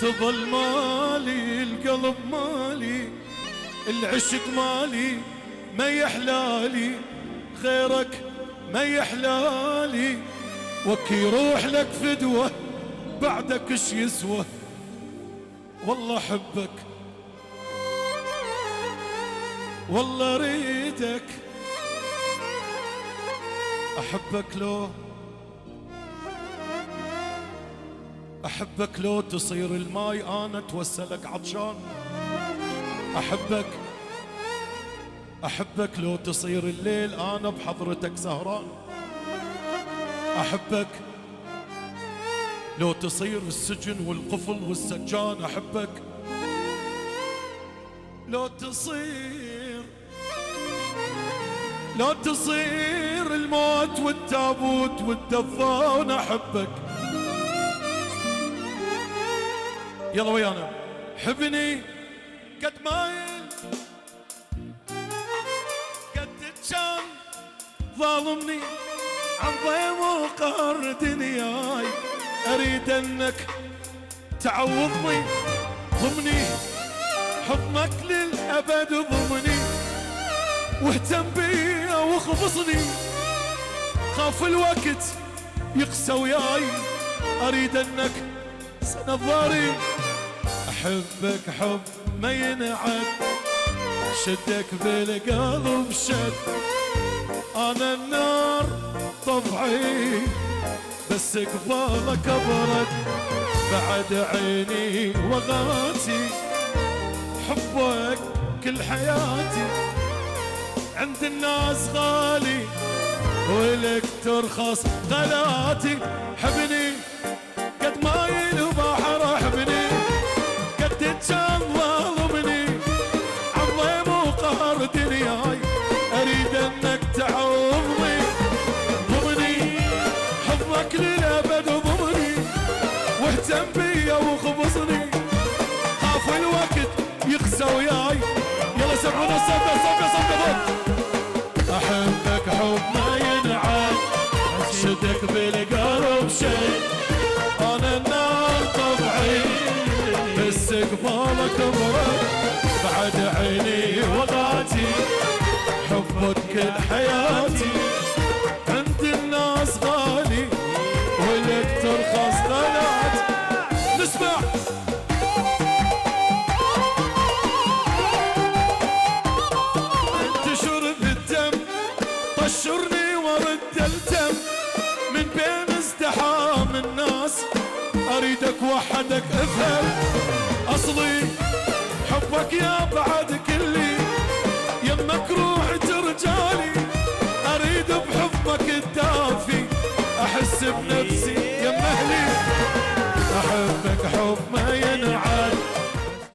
تظل مالي القلب مالي، العشق مالي ما يحلالي غيرك ما يحلالي، وكي يروح لك فدوة بعدك اش يسوى. والله احبك والله اريدك، احبك لو تصير الماي انا اتوسلك عطشان. احبك لو تصير الليل انا بحضرتك سهران. احبك لو تصير السجن والقفل والسجان. احبك لو تصير الموت والتابوت والدفان. احبك يلا ويانا، حبني قد مايل قد كان ظالمني عن ضيم وقهر دنياي، اريد انك تعوضني ضمني حضنك للابد ضمني، واهتم بي واخبصني خاف الوقت يقسى وياي، اريد انك سند ظهري. احبك حب ما ينعد شدك بالقلب شد، انا النار طبعي بس قبالك ابرد، بعد عيني وغاتي حبك كل حياتي، عند الناس غالي ولك ترخص غلاتي. حبني قد مايل وبحر، حبني قد كان ظالمني عظيم وقهر دنياي، اريد انك تعوضني ضمني حضنك للابد ضمني، واهتم بي وخبصني خاف الوقت يقسى وياي. يلا سمعونا صوت احبك حب ما ينعاد شدك بالقلب شيء، انا النار طبعي بس قبالك برد، بعد عيني وغاتي حبك كل حياتي، عند الناس غالي ولك ترخص غلاتي. نسمع انتشر بالدم طشرني ورد الدم من بين ازدحام الناس، اريدك وحدك افهم اصلي حبك يا بعد كلي، يمك روحي ترجالي اريد بحبك الدافي احس بنفسي